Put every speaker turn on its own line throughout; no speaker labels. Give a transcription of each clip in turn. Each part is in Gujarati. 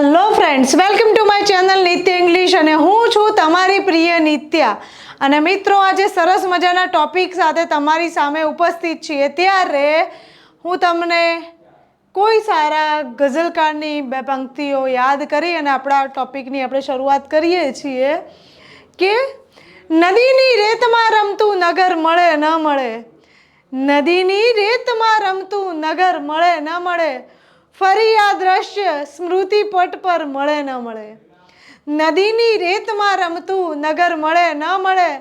Hello friends, welcome to my channel નિત્ય ઇંગ્લિશ અને હું છું તમારી પ્રિય નિત્યા. અને મિત્રો, આજે સરસ મજાના ટોપિક સાથે તમારી સામે ઉપસ્થિત છીએ. ત્યારે હું તમને કોઈ સારા ગઝલકારની બે પંક્તિઓ યાદ કરી અને આપણા ટોપિકની આપણે શરૂઆત કરીએ છીએ કે નદીની રેતમાં રમતું નગર મળે ન મળે, નદીની રેતમાં રમતું નગર મળે ન મળે, ફરી આ દ્રશ્ય સ્મૃતિ પટ પર મળે ન મળે. નદીની રેતમાં રમતું નગર મળે ન મળે,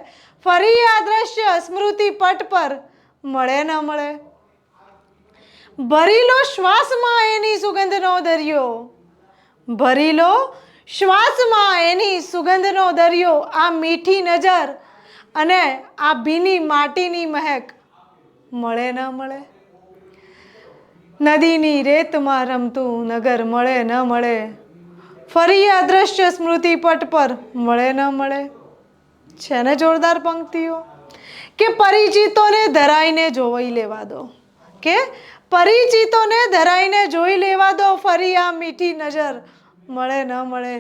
ફરી આ દ્રશ્ય સ્મૃતિ પટ પર મળે ન મળે. ભરી લો શ્વાસમાં એની સુગંધનો દરિયો, ભરી લો શ્વાસમાં એની સુગંધનો દરિયો, આ મીઠી નજર અને આ ભીની માટીની મહેક મળે ન મળે. નદીની રેતમાં રમતું નગર મળે ન મળે, ફરી આ દ્રશ્ય સ્મૃતિ પટ પર મળે ન મળે. છે ને જોરદાર પંક્તિઓ કે પરિચિતોને ધરાઈને જોઈ લેવા દો, કે પરિચિતોને ધરાઈને જોઈ લેવા દો, ફરી આ મીઠી નજર મળે ન મળે.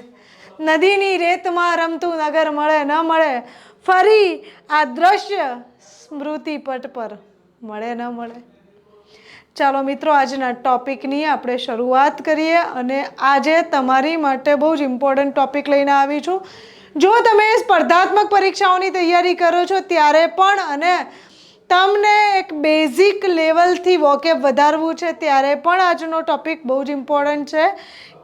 નદીની રેતમાં રમતું નગર મળે ન મળે, ફરી આ દ્રશ્ય સ્મૃતિ પટ પર મળે ન મળે. ચાલો મિત્રો, આજના ટોપિકની આપણે શરૂઆત કરીએ. અને આજે તમારી માટે બહુ જ ઇમ્પોર્ટન્ટ ટોપિક લઈને આવી છું. જો તમે સ્પર્ધાત્મક પરીક્ષાઓની તૈયારી કરો છો ત્યારે પણ, અને તમને એક બેઝિક લેવલથી વોકેબ વધારવું છે ત્યારે પણ આજનો ટોપિક બહુ જ ઇમ્પોર્ટન્ટ છે.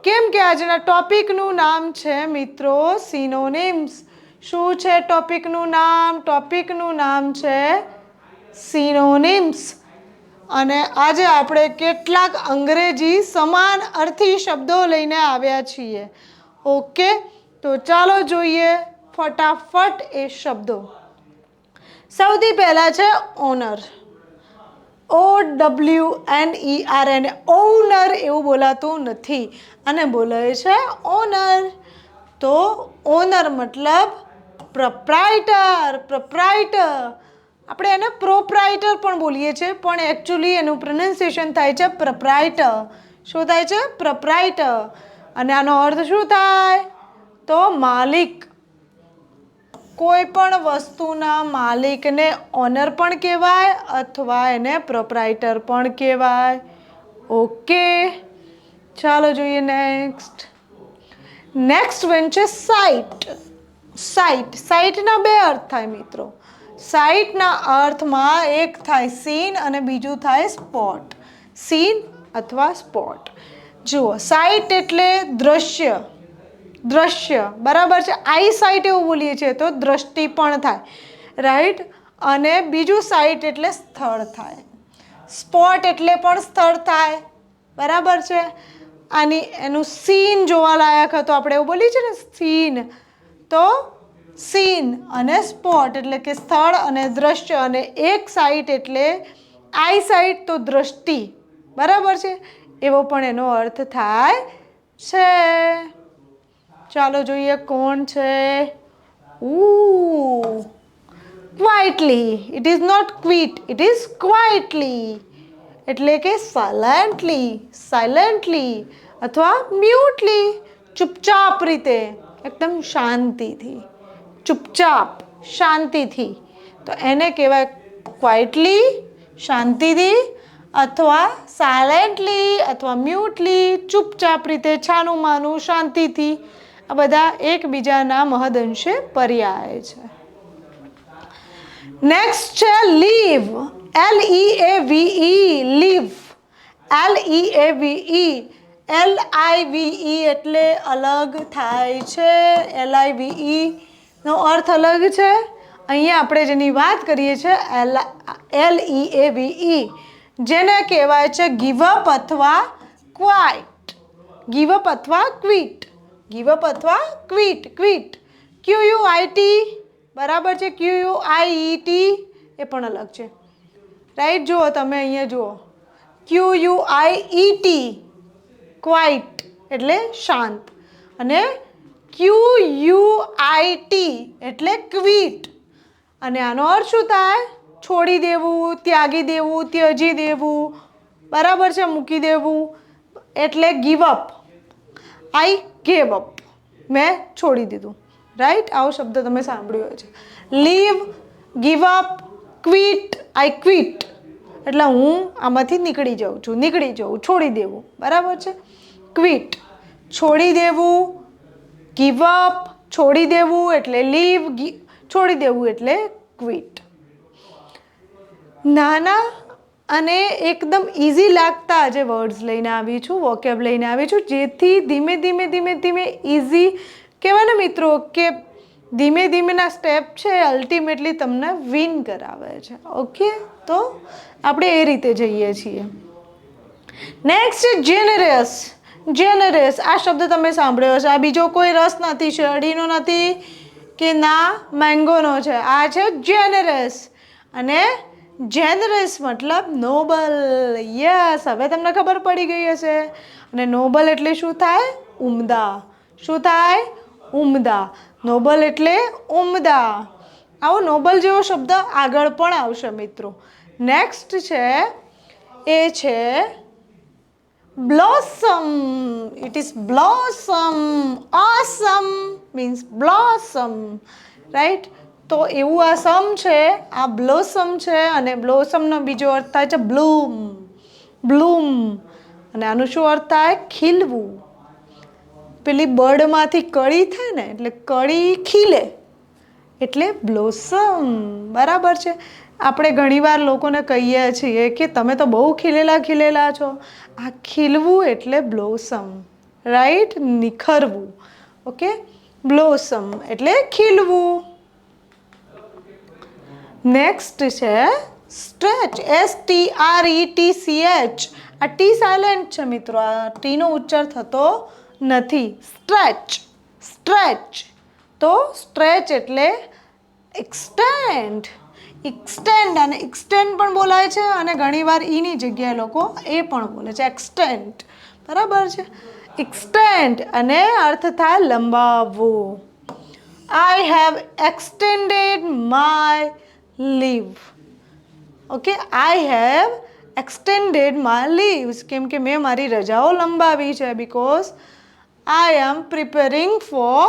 કેમ કે આજના ટોપિકનું નામ છે મિત્રો સિનોનિમ્સ. શું છે ટોપિકનું નામ? ટોપિકનું નામ છે સિનોનિમ્સ. અને આજે આપણે કેટલાક અંગ્રેજી સમાન અર્થી શબ્દો લઈને આવ્યા છીએ. ઓકે, તો ચાલો જોઈએ ફટાફટ એ શબ્દો. સૌથી પહેલા છે ઓનર. OWNER. એને ઓનર એવું બોલાતું નથી, અને બોલાય છે ઓનર. તો ઓનર મતલબ પ્રોપ્રાઇટર. પ્રોપ્રાઇટર આપણે એને પ્રોપ્રાઇટર પણ બોલીએ છીએ, પણ એકચ્યુઅલી એનું પ્રોનાઉન્સિએશન થાય છે પ્રોપ્રાઇટર. શું થાય છે? પ્રોપ્રાઇટર. અને આનો અર્થ શું થાય? તો માલિક. કોઈ પણ વસ્તુના માલિકને ઓનર પણ કહેવાય અથવા એને પ્રોપ્રાઇટર પણ કહેવાય. ઓકે, ચાલો જોઈએ નેક્સ્ટ. નેક્સ્ટ વન છે સાઇટ. સાઇટ. સાઇટના બે અર્થ થાય મિત્રો. સાઇટના અર્થમાં એક થાય સીન અને બીજું થાય સ્પોટ. સીન અથવા સ્પોટ. જુઓ, સાઇટ એટલે દ્રશ્ય. દ્રશ્ય બરાબર છે. આઈ સાઇટ એવું બોલીએ છીએ તો દ્રષ્ટિ પણ થાય, રાઈટ. અને બીજું સાઇટ એટલે સ્થળ થાય. સ્પોટ એટલે પણ સ્થળ થાય, બરાબર છે. એનું સીન જોવાલાયક હતો, આપણે એવું બોલીએ છીએ ને સીન. તો સીન અને સ્પોટ એટલે કે સ્થળ અને દ્રશ્ય, અને એક સાઇટ એટલે આઈ સાઇટ તો દ્રષ્ટિ, બરાબર છે. એવો પણ એનો અર્થ થાય છે. ચાલો જોઈએ કોણ છે. Quietly. It is not quit, it is quietly. એટલે કે સાયલેન્ટલી. સાયલેન્ટલી અથવા મ્યુટલી. ચૂપચાપ રીતે, એકદમ શાંતિથી. ચૂપચાપ, શાંતિથી. તો એને કહેવાય ક્વાઇટલી, શાંતિથી, અથવા સાયલેન્ટલી અથવા મ્યુટલી, ચૂપચાપ રીતે, છાનું માનું, શાંતિથી. આ બધા એકબીજાના મહદઅંશે પર્યાય છે. નેક્સ્ટ છે leave. LEAVE. Leave. LEAVE. LIVE એટલે અલગ થાય છે. LIVE નો અર્થ અલગ છે. અહીંયા આપણે જેની વાત કરીએ છીએ LEAVE, જેને કહેવાય છે ગીવ અપ અથવા ક્વાઇટ. ગીવ અપ અથવા ક્વિટ. ગીવ અપ અથવા ક્વિટ. ક્વિટ. QUIT, બરાબર છે. QUIET એ પણ અલગ છે, રાઈટ. જુઓ તમે અહીંયા જુઓ, QUIET ક્વાઇટ એટલે શાંત, અને QUIT એટલે ક્વિટ. અને આનો અર્થ શું થાય? છોડી દેવું, ત્યાગી દેવું, ત્યજી દેવું, બરાબર છે, મૂકી દેવું, એટલે give up. I gave up, મેં છોડી દીધું, રાઈટ. આવો શબ્દ તમે સાંભળ્યો છે. Leave, give up, quit, I quit, એટલે હું આમાંથી નીકળી જાઉં છું, નીકળી જવું, છોડી દેવું, બરાબર છે. ક્વિટ છોડી દેવું, ગીવ અપ છોડી દેવું એટલે લીવ, છોડી દેવું એટલે ક્વિટ. નાના અને એકદમ ઇઝી લાગતા આજે વર્ડ્સ લઈને આવી છું, વોકેબ લઈને આવી છું, જેથી ધીમે ધીમે ધીમે ધીમે ઇઝી કહેવાય ને મિત્રો કે ધીમે ધીમેના સ્ટેપ છે અલ્ટિમેટલી તમને વિન કરાવે છે. ઓકે, તો આપણે એ રીતે જઈએ છીએ. નેક્સ્ટ છે જેનરસ. જેનરસ આ શબ્દ તમે સાંભળ્યો છે. આ બીજો કોઈ રસ નથી, શેરડીનો નથી કે ના મેંગોનો છે, આ છે જેનરસ. અને જેનરસ મતલબ નોબલ. યસ, હવે તમને ખબર પડી ગઈ હશે. અને નોબલ એટલે શું થાય? ઉમદા. શું થાય? ઉમદા. નોબલ એટલે ઉમદા. આવો નોબલ જેવો શબ્દ આગળ પણ આવશે મિત્રો. નેક્સ્ટ છે એ છે blossom. It is blossom. Awesome means blossom, right? તો એવું આ સમ છે, આ બ્લોસમ છે, અને બ્લોસમનો બીજો અર્થ થાય છે બ્લૂમ. બ્લૂમ. અને આનું શું અર્થ થાય? ખીલવું. પેલી બર્ડમાંથી કળી થાય ને, એટલે કળી ખીલે એટલે બ્લોસમ. બરાબર છે. આપણે ઘણીવાર લોકોને કહીએ છીએ કે તમે તો બહુ ખીલેલા ખીલેલા છો. આ ખીલવું એટલે બ્લોસમ, રાઈટ? નિખરવું. ઓકે, બ્લોસમ એટલે ખીલવું. નેક્સ્ટ છે સ્ટ્રેચ. STRETCH. આ ટી સાયલેન્ટ છે મિત્રો, આ ટીનો ઉચ્ચાર થતો નથી. સ્ટ્રેચ. સ્ટ્રેચ. તો સ્ટ્રેચ એટલે એક્સટેન્ડ. એક્સટેન્ડ, અને એક્સટેન્ડ પણ બોલાય છે, અને ઘણીવાર ઈની જગ્યાએ લોકો એ પણ બોલે છે, એક્સટેન્ડ. બરાબર છે. એક્સટેન્ડ અને અર્થ થાય લંબાવવું. I have extended my leave. Okay, I have extended my leaves. કેમ કે મેં મારી રજાઓ લંબાવી છે. Because I am preparing for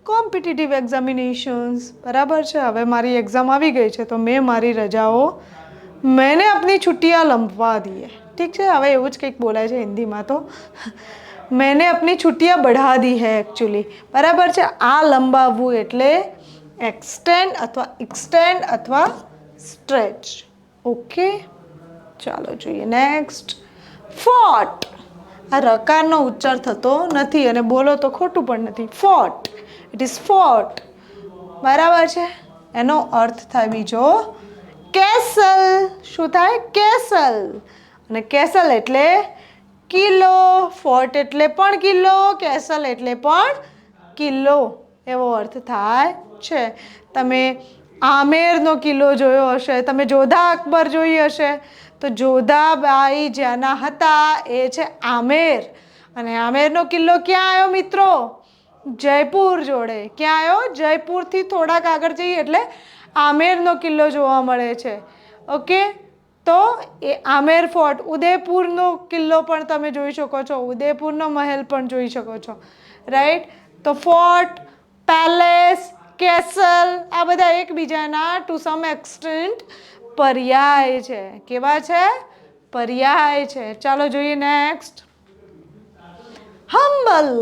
competitive examinations. બરાબર છે. હવે મારી એક્ઝામ આવી ગઈ છે તો મેં મારી રજાઓ, मैंने अपनी छुट्टियाँ लंबवा दी है. ઠીક છે, હવે એવું જ કંઈક બોલાય છે હિન્દીમાં, તો मैंने अपनी छुट्टियाँ बढ़ा दी है એકચ્યુઅલી. બરાબર છે. આ લંબાવવું એટલે એક્સટેન્ડ અથવા એક્સટેન્ડ અથવા સ્ટ્રેચ. ઓકે, ચાલો જોઈએ નેક્સ્ટ. ફોટ. આ રકારનો ઉચ્ચાર થતો નથી અને બોલો તો ખોટું પણ નથી. ફોટ. ઇટ ઇઝ ફોટ. બરાબર છે. એનો અર્થ થાય બીજો કેસલ. શું થાય? કેસલ. અને કેસલ એટલે કિલ્લો. ફોર્ટ એટલે પણ કિલ્લો, કેસલ એટલે પણ કિલ્લો, એવો અર્થ થાય છે. તમે આમેરનો કિલ્લો જોયો હશે, તમે જોધા અકબર જોઈ હશે, તો જોધાબાઈ જ્યાંના હતા એ છે આમેર. અને આમેરનો કિલ્લો ક્યાં આવ્યો મિત્રો? જયપુર જોડે. ક્યાં આવ્યો? જયપુરથી થોડાક આગળ જઈએ એટલે આમેરનો કિલ્લો જોવા મળે છે. ઓકે, તો એ આમેર ફોર્ટ. ઉદયપુરનો કિલ્લો પણ તમે જોઈ શકો છો, ઉદયપુરનો મહેલ પણ જોઈ શકો છો, રાઈટ? તો ફોર્ટ, પેલેસ, કેસલ આ બધા એકબીજાના ટુ સમ એક્સટેન્ટ પર્યાય છે. કેવા છે? પર્યાય છે. ચાલો જોઈએ next. Humble.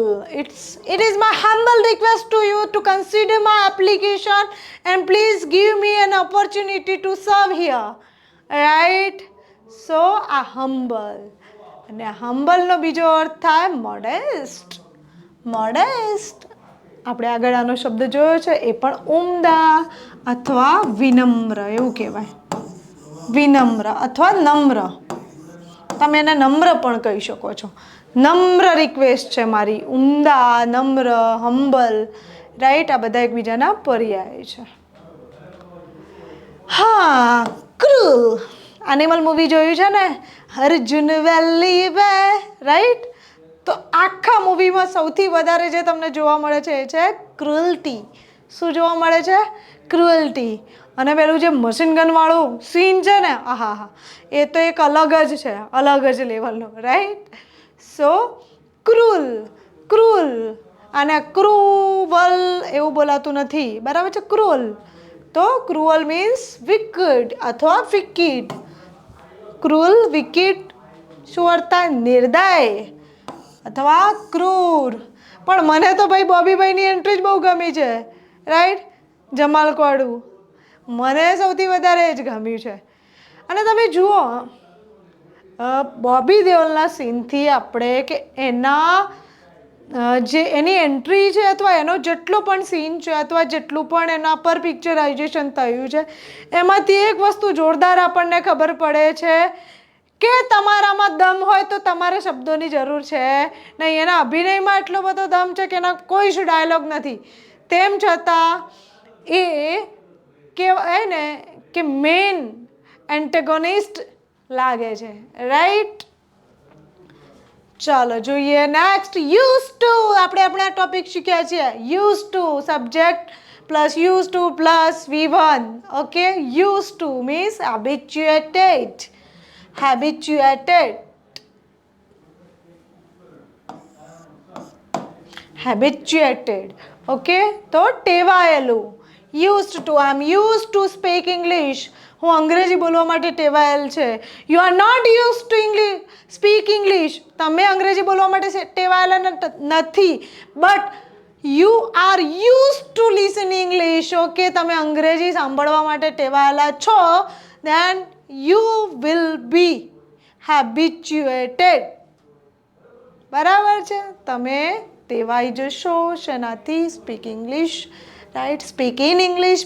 It is my humble request to you to consider my application and please give me an opportunity to serve here. Right? So a humble. અને humble નો બીજો અર્થ થાય modest. Modest. આપણે આગળ આનો શબ્દ જોયો છે, એ પણ ઉમદા અથવા વિનમ્ર એવું કહેવાય. વિનમ્ર અથવા નમ્ર. તમે એને નમ્ર પણ કહી શકો છો. નમ્ર રિક્વેસ્ટ છે મારી. ઉમદા, નમ્ર, હમ્બલ, રાઈટ? આ બધા એકબીજાના પર્યાય છે. હા, ક્રૂલ. એનિમલ મૂવી જોયું છે ને? અર્જુન વેલી વે, રાઈટ? તો આખા મૂવીમાં સૌથી વધારે જે તમને જોવા મળે છે એ છે ક્રુઅલ્ટી. શું જોવા મળે છે? ક્રુઅલ્ટી. અને પેલું જે મશીન ગન વાળું સીન છે ને, આહા હા, એ તો એક અલગ જ છે, અલગ જ લેવલનો, રાઈટ? સો ક્રૂલ. ક્રૂલ. અને ક્રૂવલ એવું બોલાતું નથી, બરાબર છે, ક્રૂઅલ. તો ક્રૂઅલ મીન્સ વિકડ અથવા વિકિડ. ક્રૂઅલ, વિકિડ શું અર્થ થાય? નિર્દય અથવા ક્રૂર. પણ મને તો ભાઈ બોબીભાઈની એન્ટ્રી જ બહુ ગમી છે, રાઈટ, જમાલકોડું. મને સૌથી વધારે જ ગમ્યું છે. અને તમે જુઓ બોબી દેઓલના સીનથી આપણે કે એના જે એની એન્ટ્રી છે અથવા એનો જેટલો પણ સીન છે અથવા જેટલું પણ એના પર પિક્ચરાઇઝેશન થયું છે એમાંથી એક વસ્તુ જોરદાર આપણને ખબર પડે છે કે તમારામાં દમ હોય તો તમારે શબ્દોની જરૂર છે નહીં. એના અભિનયમાં એટલો બધો દમ છે કે એના કોઈ જ ડાયલોગ નથી, તેમ છતાં એ કહેવાય ને કે મેઇન એન્ટેગોનિસ્ટ લાગે છે, રાઈટ. ચાલો જોઈએ નેક્સ્ટ. Use to. આપણે આપણા ટોપિક શીખ્યા છીએ. Use to subject plus use to plus V1. Okay, use to means habituated. habituated. habituated. Okay, તો ટેવાયેલું. Used to. I am use to speak English. હું અંગ્રેજી બોલવા માટે ટેવાયેલ છે. You are not use to speak English. તમે અંગ્રેજી બોલવા માટે ટેવાયેલા નથી, but you are use to listen English. Okay, તમે અંગ્રેજી સાંભળવા માટે ટેવાયેલા છો, then you will be habituated. બરાબર છે, તમે ટેવાઈ જશો શેનાથી? Speak English, right. Speak in English,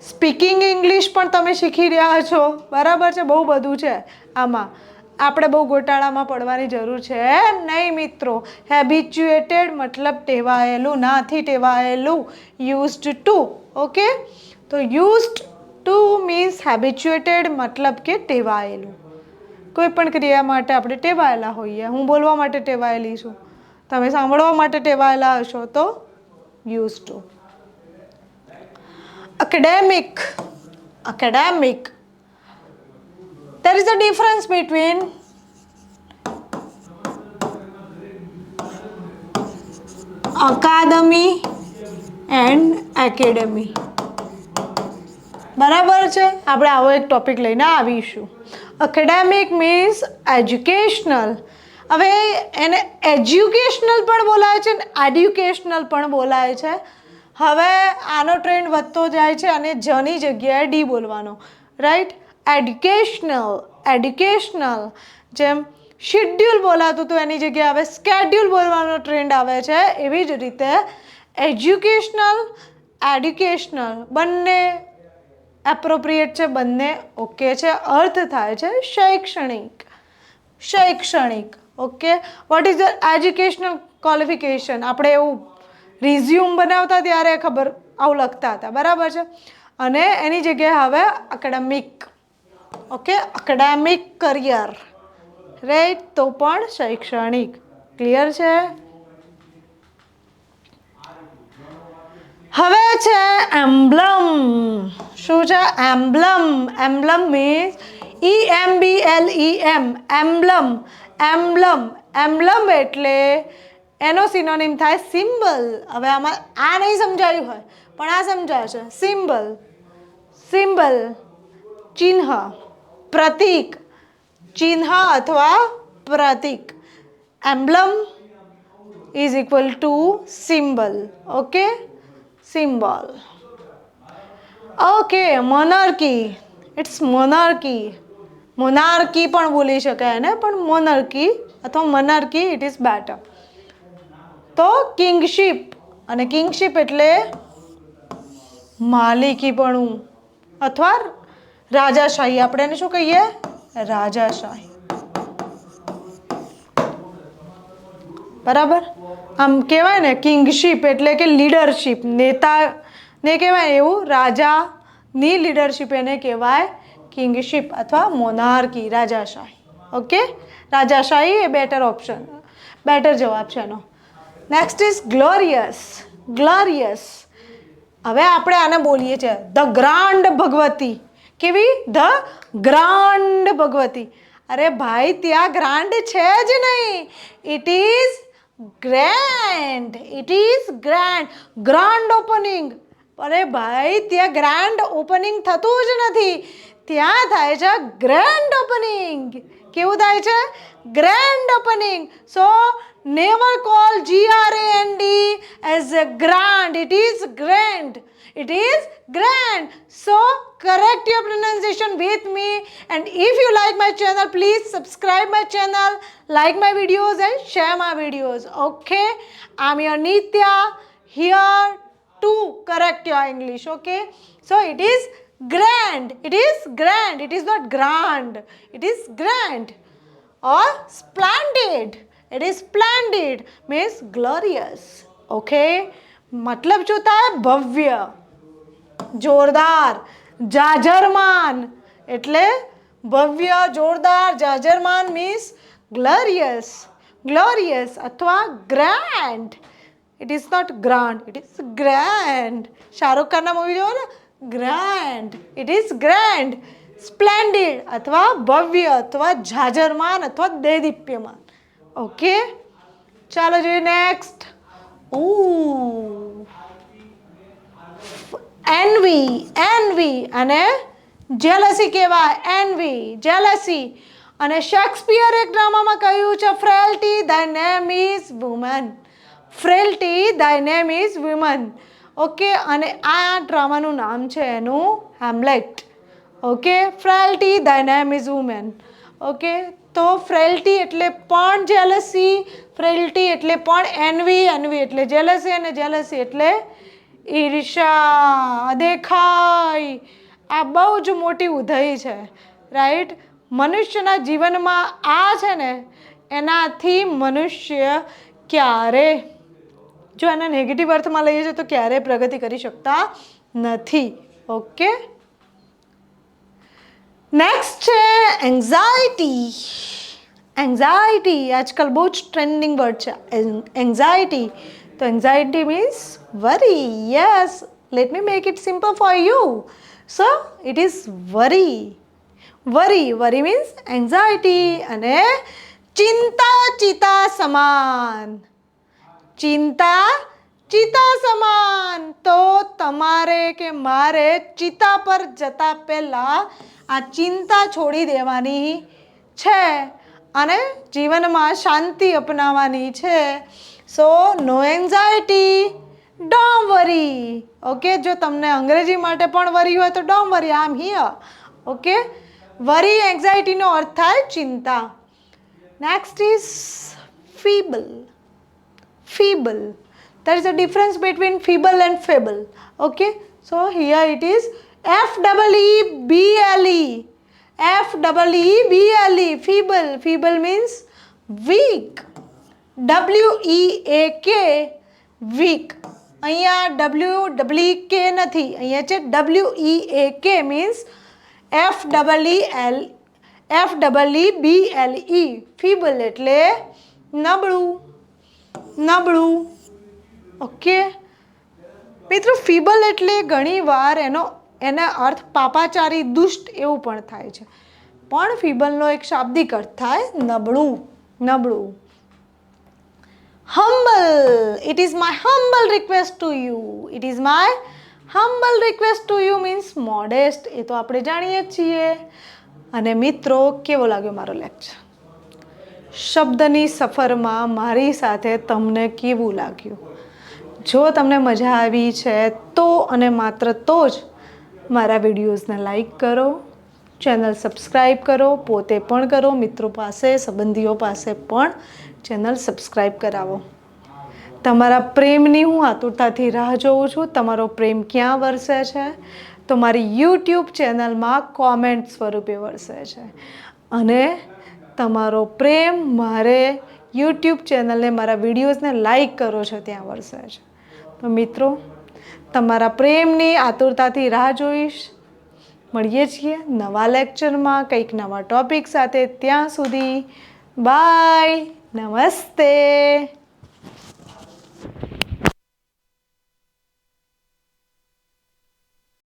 speaking English પણ તમે શીખી રહ્યા છો, બરાબર છે. બહુ બધું છે આમાં, આપણે બહુ ગોટાળામાં પડવાની જરૂર છે નહીં મિત્રો. હેબિચ્યુએટેડ મતલબ ટેવાયેલું, નાથી ટેવાયેલું. Used to. ઓકે, તો યુઝડ ટુ મીન્સ હેબિચ્યુએટેડ મતલબ કે ટેવાયેલું. કોઈ પણ ક્રિયા માટે આપણે ટેવાયેલા હોઈએ. હું બોલવા માટે ટેવાયેલી છું, તમે સાંભળવા માટે ટેવાયેલા હશો, તો use to. academic. academic. There is a difference between academy and academy. બરાબર છે, આપણે આવો એક ટોપિક લઈને આવીશું. Academic means educational. હવે એને એજ્યુકેશનલ પણ બોલાય છે ને એડ્યુકેશનલ પણ બોલાય છે. હવે આનો ટ્રેન્ડ વધતો જાય છે અને જની જગ્યાએ ડી બોલવાનો, રાઈટ. એડ્યુકેશનલ. એડ્યુકેશનલ જેમ શેડ્યુલ બોલાતું હતું એની જગ્યાએ હવે સ્કેડ્યુલ બોલવાનો ટ્રેન્ડ આવે છે, એવી જ રીતે એજ્યુકેશનલ, એડ્યુકેશનલ બંને એપ્રોપ્રિએટ છે, બંને ઓકે છે. અર્થ થાય છે શૈક્ષણિક. શૈક્ષણિક. Okay, what is the educational qualification? આપણે એવું રિઝ્યુમ બનાવતા ત્યારે ખબર આવું લખતા હતા, બરાબર છે. અને એની જગ્યાએ હવે academic. Okay, academic career, right. તો પણ શૈક્ષણિક. ક્લિયર છે? હવે છે એમ્બ્લમ. શું છે? એમ્બ્લમ. એમ્બ્લમ મીન્સ EMBLEM. એમ્બ્લમ. એમ્બ્લમ. એમ્બ્લમ એટલે એનો સિનોનિમ થાય સિમ્બલ. હવે આમાં આ નહીં સમજાયું હોય પણ આ સમજાશે. સિમ્બલ. સિમ્બલ ચિહ્ન, પ્રતીક. ચિહ્ન અથવા પ્રતીક. Emblem is equal to symbol. Okay, symbol. Okay, monarchy. It's monarchy. Monarchy પણ બોલી શકાય ને, પણ મોનાર્કી અથવા મોનાર્કી ઇટ ઇઝ બેટર. તો કિંગશિપ. અને કિંગશિપ એટલે માલિકીપણું અથવા રાજાશાહી. આપણે એને શું કહીએ? રાજાશાહી. બરાબર. આમ કહેવાય ને કિંગશિપ એટલે કે લીડરશિપ, નેતાને કહેવાય એવું. રાજાની લીડરશિપ એને કહેવાય કિંગશિપ અથવા મોનાર્કી, રાજાશાહી. ઓકે, રાજાશાહી એ બેટર ઓપ્શન, બેટર જવાબ છે એનો. Next is glorious. ગ્લોરિયસ. હવે આપણે આને બોલીએ છીએ ધ ગ્રાન્ડ ભગવતી. કેવી? The grand Bhagwati. અરે ભાઈ, ત્યાં ગ્રાન્ડ છે જ નહીં. It is grand. It is grand. Grand opening. અરે ભાઈ ત્યાં ગ્રાન્ડ ઓપનિંગ થતું જ નથી, ત્યાં થાય છે ગ્રેન્ડ ઓપનિંગ. કેવું થાય છે? Grand opening. So never call GRAND as a grand. It is grand. It is grand. So correct your pronunciation with me. And if you like my channel, please subscribe my channel, like my videos and share my videos. Okay? I'm your Nitya here to correct your English. Okay? So it is grand. It is grand. It is not grand. It is grand. Or splendid. It is splendid means glorious. Okay? मतलब जो होता है भव्य, જોરદાર, જાજરમાન. એટલે ભવ્ય, જોરદાર, જાજરમાન મીન્સ ગ્લોરિયસ. ગ્લોરિયસ અથવા grand. It is not grand, it is grand. Shahrukh ખાનના મૂવી જોવો ને, grand. It is grand. Splendid અથવા ભવ્ય અથવા જાજરમાન અથવા દેદીપ્યમાન. ઓકે, ચાલો જોઈએ નેક્સ્ટ. એનવી. એનવી અને જેલસી કહેવાય. Envy, jealousy. અને શેક્સપિયર એક ડ્રામામાં કહ્યું છે frailty thy name is woman. Frailty thy name is woman. Okay, અને આ ડ્રામાનું નામ છે એનું Hamlet. Okay, ફ્રેલ્ટી thy name is woman. Okay, તો ફ્રેલ્ટી એટલે પણ જેલસી, ફ્રેલ્ટી એટલે પણ એનવી, એનવી એટલે જેલસી અને જેલસી એટલે ઈર્ષા, દેખાય. આ બહુ જ મોટી ઉધઈ છે, રાઈટ. મનુષ્યના જીવનમાં આ છે ને, એનાથી મનુષ્ય ક્યારે, જો એને નેગેટિવ અર્થમાં લઈએ છીએ તો ક્યારેય પ્રગતિ કરી શકતા નથી. ઓકે, નેક્સ્ટ છે એન્ઝાયટી. એન્ઝાયટી આજકાલ બહુ જ ટ્રેન્ડિંગ વર્ડ છે એન્ઝાયટી. તો anxiety means worry. Yes, let me make it simple for you. So it is worry. Worry. Worry means anxiety. અને ચિંતા ચિતા સમાન. ચિંતા ચિતા સમાન. તો તમારે કે મારે ચિતા પર જતા પહેલા આ ચિંતા છોડી દેવાની છે અને જીવનમાં શાંતિ અપનાવવાની છે. So no anxiety, don't worry. Okay, જો તમને અંગ્રેજી માટે પણ વરી હોય તો don't worry, I am here. Okay, worry એન્ઝાયટીનો અર્થ થાય ચિંતા. Next is feeble. Feeble. there is a difference between feeble and fable. Okay, so here it is FEEBLE. FEEBLE. feeble. Feeble means weak. WEAK, weak. અહીંયા WEEK નથી, અહીંયા છે WEAK means FEEBLE. feeble એટલે નબળું, નબળું. ઓકે મિત્રો, ફીબલ એટલે ઘણીવાર એનો અર્થ પાપાચારી, દુષ્ટ એવું પણ થાય છે. પણ ફીબલનો એક શાબ્દિક અર્થ થાય નબળું, નબળું. humble. It is my humble request to you. It is my humble request to you means modest. એ તો આપણે જાણીએ જ છીએ. અને મિત્રો, કેવો લાગ્યો મારો લેક્ચર? શબ્દની સફરમાં મારી સાથે તમને કેવું લાગ્યું? જો તમને મજા આવી છે તો અને માત્ર તો જ મારા વિડીયોઝને લાઈક કરો, ચેનલ સબસ્ક્રાઈબ કરો, પોતે પણ કરો, મિત્રો પાસે, સંબંધીઓ પાસે પણ ચેનલ સબસ્ક્રાઈબ કરાવો. તમારા પ્રેમની હું આતુરતાથી રાહ જોઉં છું. તમારો પ્રેમ ક્યાં વરસે છે? તો મારી યુટ્યુબ ચેનલમાં કોમેન્ટ સ્વરૂપે વરસે છે. અને તમારો પ્રેમ મારે યુટ્યુબ ચેનલને, મારા વિડીયોઝને લાઈક કરો છો ત્યાં વરસે છે. તો મિત્રો, તમારા પ્રેમની આતુરતાથી રાહ જોઈશ. મળીએ છીએ નવા લેક્ચરમાં કંઈક નવા ટોપિક સાથે. ત્યાં સુધી બાય, નમસ્તે.